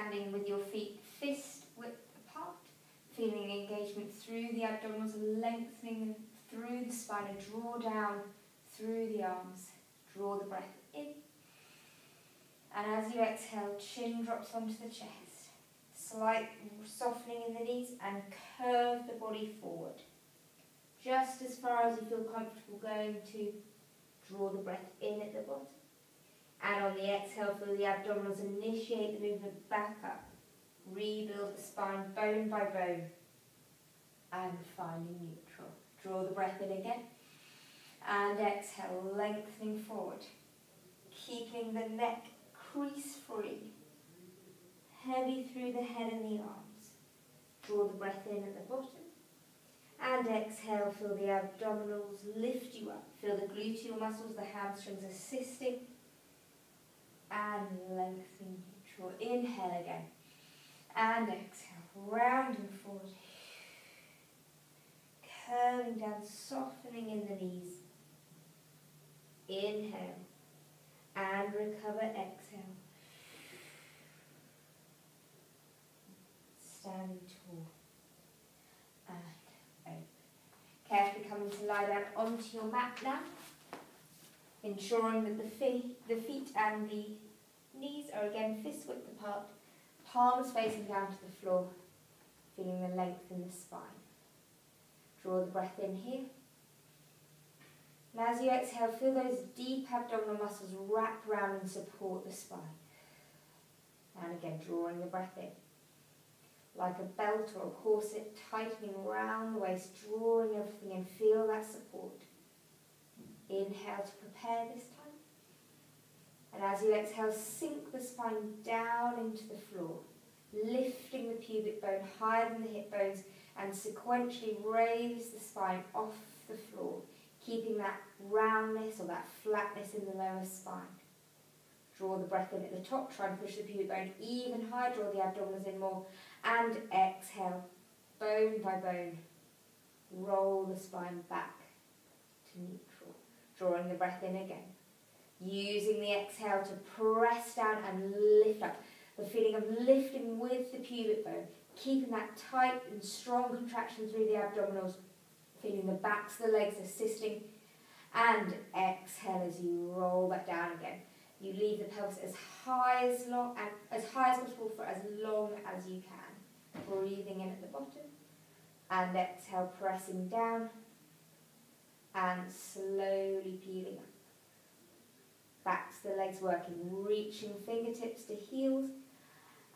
standing with your feet fist width apart, feeling engagement through the abdominals, lengthening through the spine, and draw down through the arms. Draw the breath in. And as you exhale, chin drops onto the chest. Slight softening in the knees and curve the body forward. Just as far as you feel comfortable going to. Draw the breath in at the bottom. And on the exhale, feel the abdominals initiate the movement back up. Rebuild the spine bone by bone. And finding neutral. Draw the breath in again. And exhale, lengthening forward. Keeping the neck crease free. Heavy through the head and the arms. Draw the breath in at the bottom. And exhale, feel the abdominals lift you up. Feel the gluteal muscles, the hamstrings assisting. And lengthening neutral. Inhale again. And exhale, rounding forward. Curving down, softening in the knees. Inhale. And recover, exhale. Standing tall. And open. Carefully coming to lie down onto your mat now. Ensuring that the feet and the knees are again fist width apart. Palms facing down to the floor. Feeling the length in the spine. Draw the breath in here. And as you exhale, feel those deep abdominal muscles wrap around and support the spine. And again, drawing the breath in. Like a belt or a corset, tightening around the waist, drawing everything in. Feel that support. Inhale to prepare this time. And as you exhale, sink the spine down into the floor, lifting the pubic bone higher than the hip bones, and sequentially raise the spine off the floor, keeping that roundness or that flatness in the lower spine. Draw the breath in at the top, try and push the pubic bone even higher, draw the abdominals in more, and exhale, bone by bone, roll the spine back to neutral, drawing the breath in again. Using the exhale to press down and lift up, the feeling of lifting with the pubic bone, keeping that tight and strong contraction through the abdominals, feeling the backs of the legs assisting, and exhale as you roll back down again. You leave the pelvis as high as possible for as long as you can. Breathing in at the bottom, and exhale, pressing down, and slowly peeling up. Back to the legs working, reaching fingertips to heels,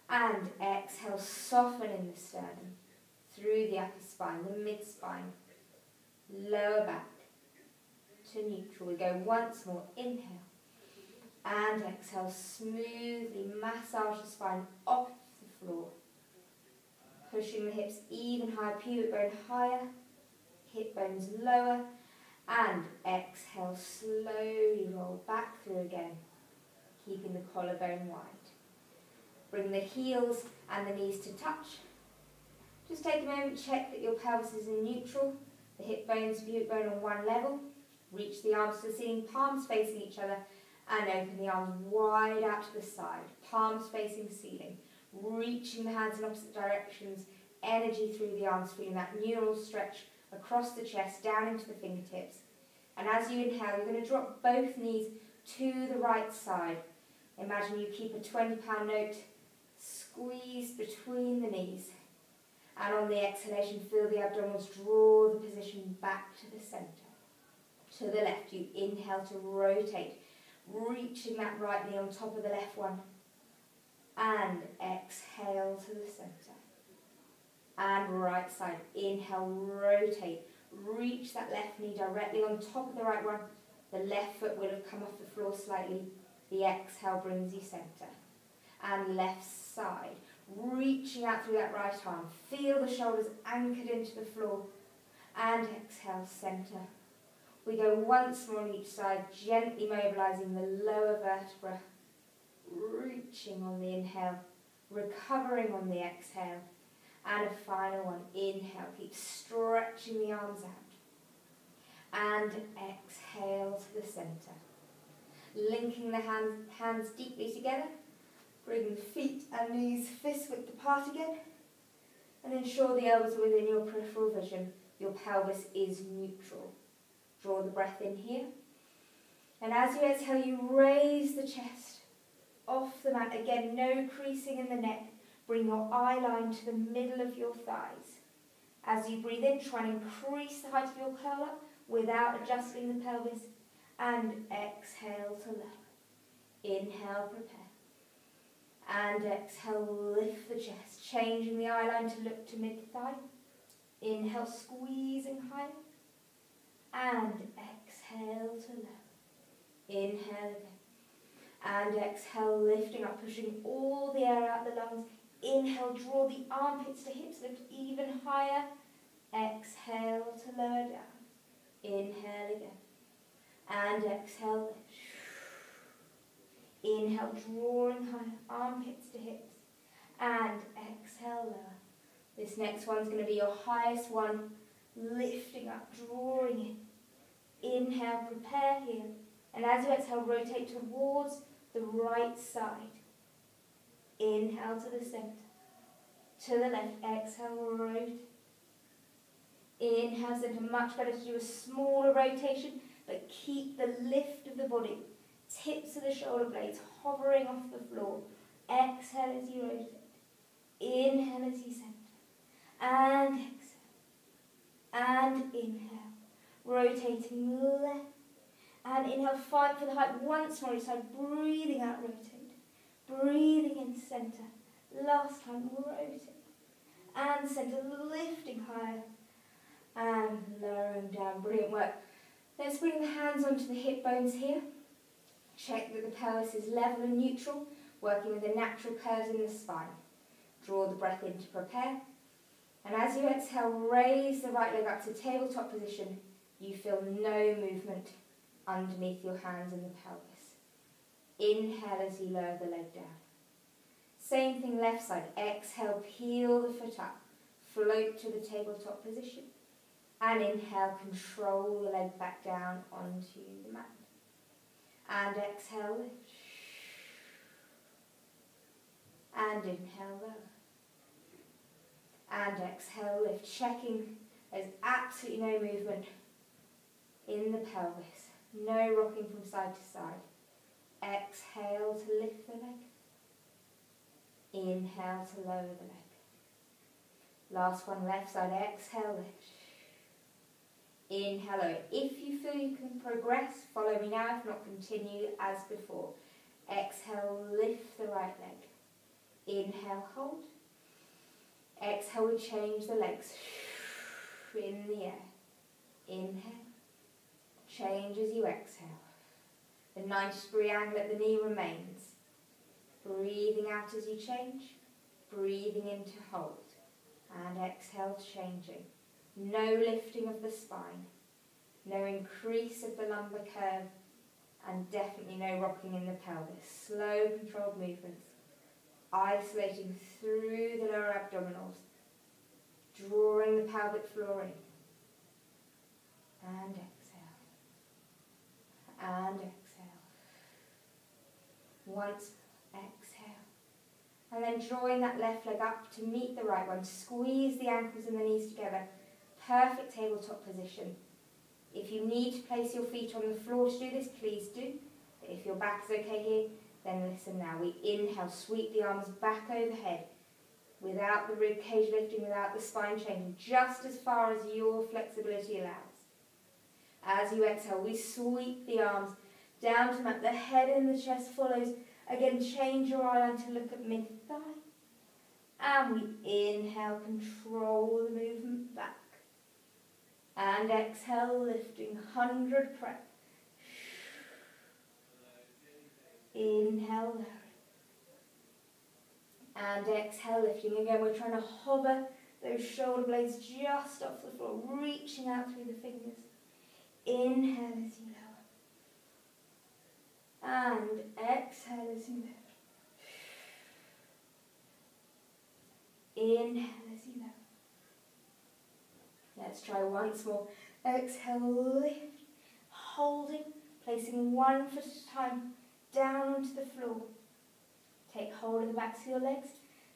and exhale, softening the sternum through the upper spine, the mid-spine, lower back to neutral. We go once more, inhale, and exhale, smoothly massage the spine off the floor, pushing the hips even higher, pubic bone higher, hip bones lower, and exhale, slowly roll back through again, keeping the collarbone wide. Bring the heels and the knees to touch. Just take a moment, check that your pelvis is in neutral, the hip bones, pubic bone on one level. Reach the arms to the ceiling, palms facing each other, and open the arms wide out to the side, palms facing the ceiling. Reaching the hands in opposite directions, energy through the arms, feeling that neural stretch across the chest, down into the fingertips. And as you inhale, you're going to drop both knees to the right side. Imagine you keep a £20 note squeezed between the knees. And on the exhalation, feel the abdominals draw the position back to the centre. To the left, you inhale to rotate, reaching that right knee on top of the left one. And exhale to the centre. And right side, inhale, rotate. Reach that left knee directly on top of the right one. The left foot will have come off the floor slightly. The exhale brings you centre. And left side, reaching out through that right arm. Feel the shoulders anchored into the floor. And exhale, centre. We go once more on each side, gently mobilising the lower vertebra. Reaching on the inhale, recovering on the exhale. And a final one, inhale, keep stretching the arms out. And exhale to the centre. Linking the hands deeply together, bring the feet and knees fist width apart again. And ensure the elbows are within your peripheral vision. Your pelvis is neutral. Draw the breath in here. And as you exhale, you raise the chest off the mat. Again, no creasing in the neck. Bring your eye line to the middle of your thighs. As you breathe in, try and increase the height of your curl up without adjusting the pelvis. And exhale to lower. Inhale, prepare. And exhale, lift the chest, changing the eye line to look to mid-thigh. Inhale, squeezing higher. And exhale to lower. Inhale again. And exhale, lifting up, pushing all the air out the lungs. Inhale, draw the armpits to hips, lift even higher. Exhale to lower down. Inhale again. And exhale, lift. Inhale, drawing higher, armpits to hips. And exhale, lower. This next one's going to be your highest one. Lifting up, drawing in. Inhale, prepare here. And as you exhale, rotate towards the right side. Inhale to the center. To the left, exhale, rotate. Inhale, center. Much better to do a smaller rotation, but keep the lift of the body. Tips of the shoulder blades hovering off the floor. Exhale as you rotate. Inhale as you center. And exhale. And inhale. Rotating left. And inhale, fight for the height once more. Each side, breathing out, rotate. Breathing in center. Last time, rotate. And center, lifting higher. And lowering down. Brilliant work. Let's bring the hands onto the hip bones here. Check that the pelvis is level and neutral, working with the natural curves in the spine. Draw the breath in to prepare. And as you exhale, raise the right leg up to tabletop position. You feel no movement underneath your hands in the pelvis. Inhale as you lower the leg down. Same thing left side. Exhale, peel the foot up. Float to the tabletop position. And inhale, control the leg back down onto the mat. And exhale, lift. And inhale, lower. And exhale, lift. Checking there's absolutely no movement in the pelvis. No rocking from side to side. Exhale to lift the leg. Inhale to lower the leg. Last one, left side. Exhale, lift. Inhale, lower. If you feel you can progress, follow me now. If not, continue as before. Exhale, lift the right leg. Inhale, hold. Exhale, we change the legs. In the air. Inhale. Change as you exhale. The 90-degree angle at the knee remains. Breathing out as you change. Breathing in to hold. And exhale, changing. No lifting of the spine. No increase of the lumbar curve. And definitely no rocking in the pelvis. Slow, controlled movements. Isolating through the lower abdominals. Drawing the pelvic floor in. And exhale. And exhale. Once, exhale. And then drawing that left leg up to meet the right one. Squeeze the ankles and the knees together. Perfect tabletop position. If you need to place your feet on the floor to do this, please do. But if your back is okay here, then listen now. We inhale, sweep the arms back overhead. Without the rib cage lifting, without the spine changing. Just as far as your flexibility allows. As you exhale, we sweep the arms down to mat. The head and the chest follows. Again, change your eye line to look at mid-thigh. And we inhale, control the movement back. And exhale, lifting 100 breath. Inhale, lower. And exhale, lifting. Again, we're trying to hover those shoulder blades just off the floor, reaching out through the fingers. Inhale as you lower. And exhale as you lift. Inhale as you lower. Let's try once more. Exhale, lift, holding, placing one foot at a time down onto the floor. Take hold of the backs of your legs.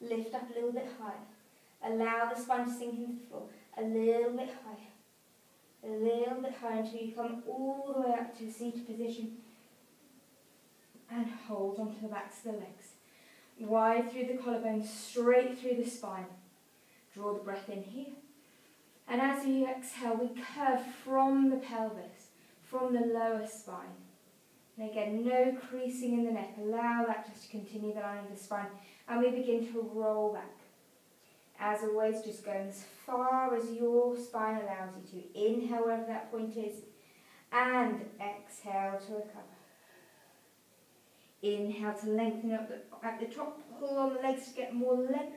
Lift up a little bit higher. Allow the spine to sink into the floor. A little bit higher. A little bit higher until you come all the way up to a seated position. And hold onto the backs of the legs. Wide through the collarbone, straight through the spine. Draw the breath in here. And as you exhale, we curve from the pelvis, from the lower spine. And again, no creasing in the neck. Allow that just to continue the line of the spine. And we begin to roll back. As always, just going as far as your spine allows you to. Inhale wherever that point is. And exhale to recover. Inhale to lengthen up at the top. Pull on the legs to get more length.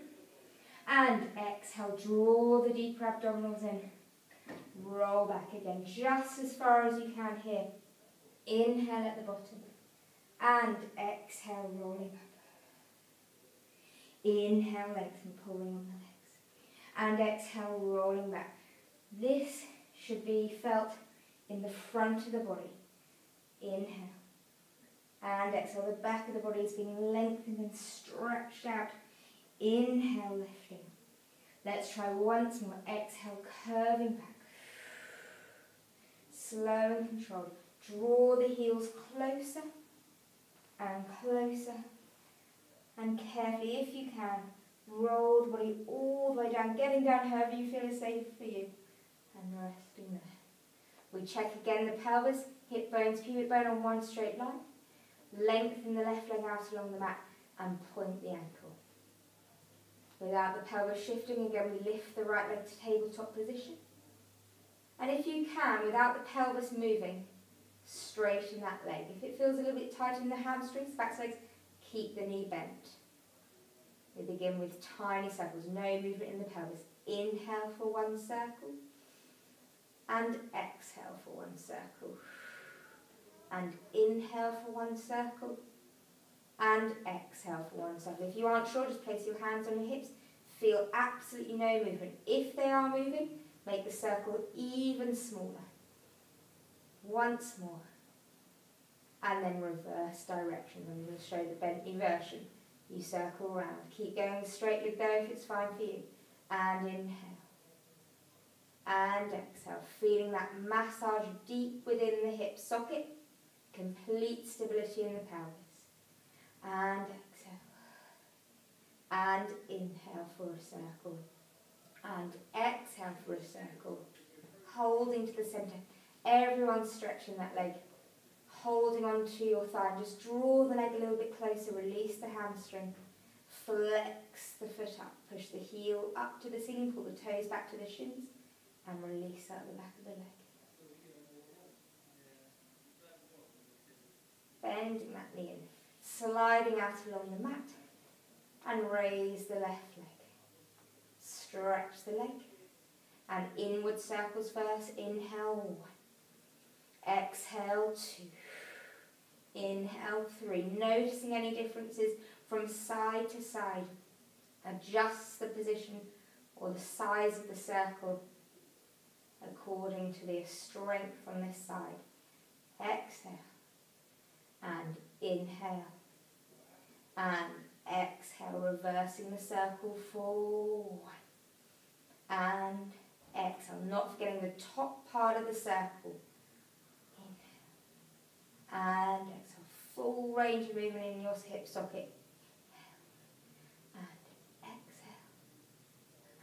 And exhale, draw the deeper abdominals in. Roll back again, just as far as you can here. Inhale at the bottom. And exhale, rolling up. Inhale, lengthen, pulling on the legs. And exhale, rolling back. This should be felt in the front of the body. Inhale. And exhale, the back of the body is being lengthened and stretched out. Inhale, lifting. Let's try once more. Exhale, curving back. Slow and controlled. Draw the heels closer and closer. And carefully, if you can, roll the body all the way down, getting down however you feel is safe for you. And resting there. We check again the pelvis, hip bones, pubic bone on one straight line. Lengthen the left leg out along the mat and point the ankle. Without the pelvis shifting, again we lift the right leg to tabletop position. And if you can, without the pelvis moving, straighten that leg. If it feels a little bit tight in the hamstrings, back legs, keep the knee bent. We begin with tiny circles, no movement in the pelvis. Inhale for one circle. And exhale for one circle. And inhale for one circle. And exhale for one circle. If you aren't sure, just place your hands on your hips. Feel absolutely no movement. If they are moving, make the circle even smaller. Once more. And then reverse direction. I'm going to show the bent knee version. You circle around. Keep going straight leg there if it's fine for you. And inhale. And exhale. Feeling that massage deep within the hip socket. Complete stability in the pelvis. And exhale. And inhale for a circle. And exhale for a circle. Holding to the centre. Everyone stretching that leg. Holding onto your thigh. And just draw the leg a little bit closer. Release the hamstring. Flex the foot up. Push the heel up to the ceiling. Pull the toes back to the shins. And release out the back of the leg. Bending that knee in. Sliding out along the mat. And raise the left leg. Stretch the leg. And inward circles first. Inhale 1. Exhale 2. Inhale 3. Noticing any differences from side to side. Adjust the position or the size of the circle according to the strength on this side. Exhale. And inhale. And exhale, reversing the circle forward. And exhale, not forgetting the top part of the circle. Inhale. And exhale, full range of movement in your hip socket. And exhale.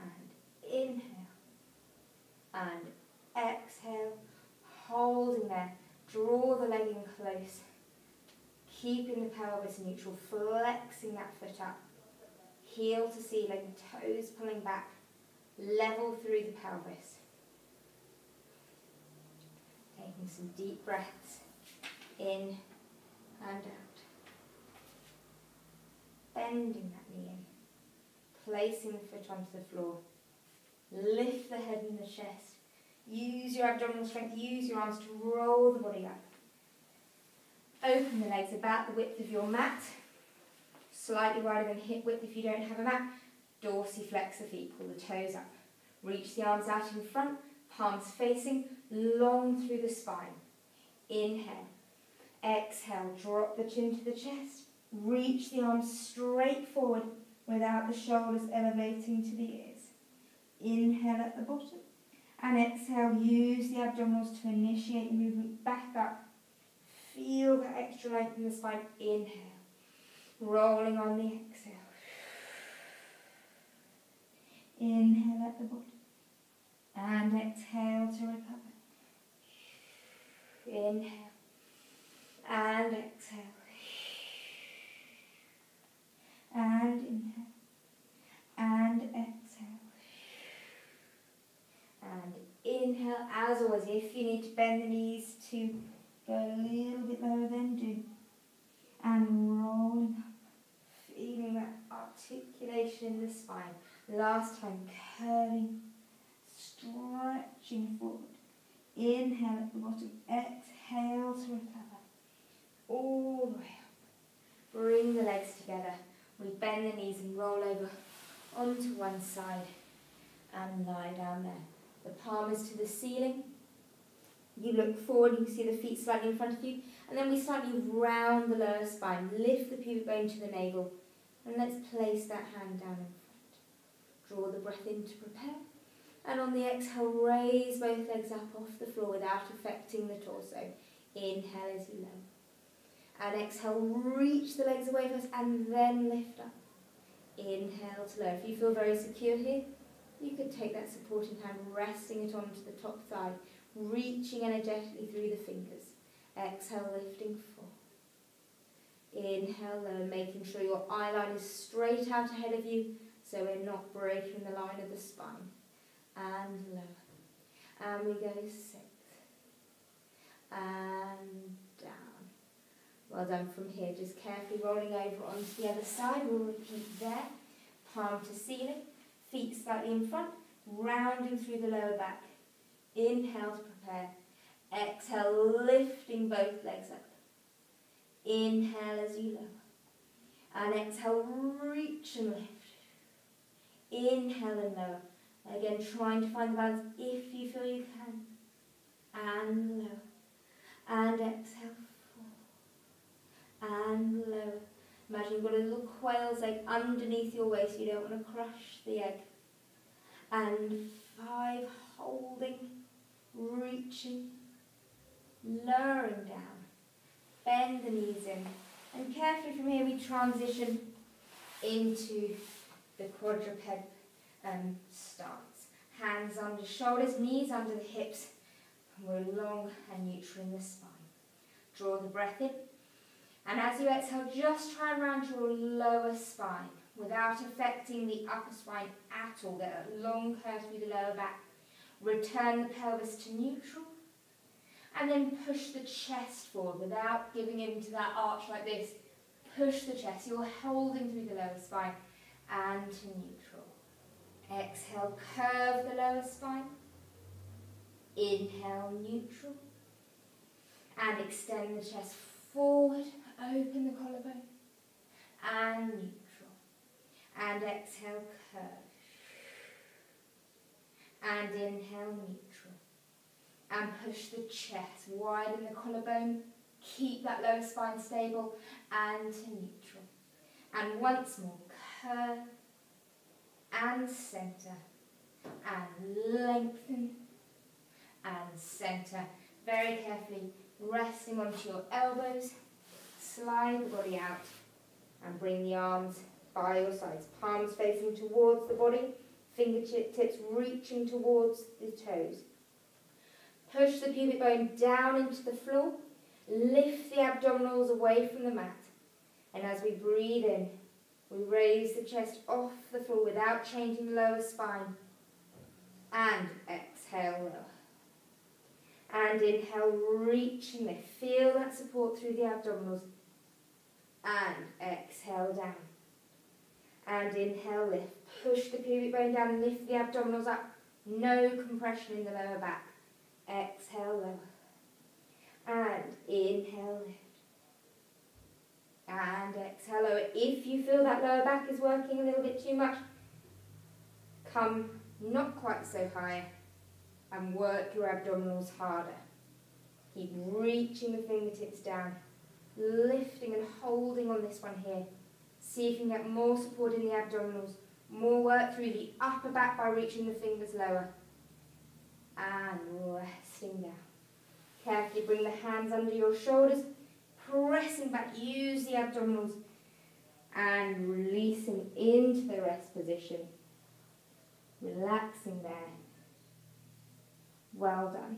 And inhale. And exhale, holding there. Draw the leg in close. Keeping the pelvis neutral, flexing that foot up. Heel to ceiling, toes pulling back. Level through the pelvis. Taking some deep breaths in and out. Bending that knee in. Placing the foot onto the floor. Lift the head and the chest. Use your abdominal strength. Use your arms to roll the body up. Open the legs about the width of your mat. Slightly wider than hip width if you don't have a mat. Dorsiflex the feet. Pull the toes up. Reach the arms out in front. Palms facing. Long through the spine. Inhale. Exhale. Drop the chin to the chest. Reach the arms straight forward without the shoulders elevating to the ears. Inhale at the bottom. And exhale, use the abdominals to initiate the movement back up. Feel that extra length in the spine. Inhale. Rolling on the exhale. Inhale at the bottom. And exhale to recover. Inhale. And exhale. And inhale. And exhale. And inhale. As always, if you need to bend the knees to go a little bit lower, then do. And rolling up. Feeling that articulation in the spine. Last time, curving, stretching forward. Inhale at the bottom. Exhale to recover. All the way up. Bring the legs together. We bend the knees and roll over onto one side and lie down there. The palm is to the ceiling. You look forward, you can see the feet slightly in front of you, and then we slightly round the lower spine. Lift the pubic bone to the navel, and let's place that hand down in front. Draw the breath in to prepare, and on the exhale, raise both legs up off the floor without affecting the torso. Inhale as you lower. And exhale, reach the legs away first, and then lift up. Inhale to lower. If you feel very secure here, you could take that supporting hand, resting it onto the top thigh, reaching energetically through the fingers. Exhale, lifting full. Inhale, lower, making sure your eye line is straight out ahead of you, so we're not breaking the line of the spine. And lower. And we go 6. And down. Well done from here. Just carefully rolling over onto the other side. We'll repeat there. Palm to ceiling. Feet slightly in front. Rounding through the lower back. Inhale to prepare. Exhale, lifting both legs up. Inhale as you lower. And exhale, reach and lift. Inhale and lower. Again, trying to find the balance if you feel you can. And lower. And exhale. And lower. Imagine you've got a little quail's egg underneath your waist. You don't want to crush the egg. And 5, holding, reaching, lowering down. Bend the knees in. And carefully from here we transition into the quadruped stance. Hands under shoulders, knees under the hips. We're long and neutral in the spine. Draw the breath in. And as you exhale, just try and round your lower spine without affecting the upper spine at all. Get a long curve through the lower back. Return the pelvis to neutral. And then push the chest forward without giving in to that arch like this. Push the chest. You're holding through the lower spine and to neutral. Exhale, curve the lower spine. Inhale, neutral. And extend the chest forward. Open the collarbone. And neutral. And exhale, curve. And inhale, neutral. And push the chest, widen the collarbone. Keep that lower spine stable and to neutral. And once more, curve and centre. And lengthen and centre. Very carefully resting onto your elbows. Slide the body out and bring the arms by your sides. Palms facing towards the body, fingertips reaching towards the toes. Push the pubic bone down into the floor. Lift the abdominals away from the mat. And as we breathe in, we raise the chest off the floor without changing the lower spine. And exhale, lower. And inhale, reach and lift. Feel that support through the abdominals. And exhale down. And inhale, lift. Push the pubic bone down and lift the abdominals up. No compression in the lower back. Exhale, lower. And inhale, lift. And exhale, lower. If you feel that lower back is working a little bit too much, come not quite so high and work your abdominals harder. Keep reaching the fingertips down lifting and holding on this one here. See if you can get more support in the abdominals, more work through the upper back by reaching the fingers lower. And resting down. Carefully bring the hands under your shoulders, pressing back, use the abdominals, and releasing into the rest position. Relaxing there. Well done.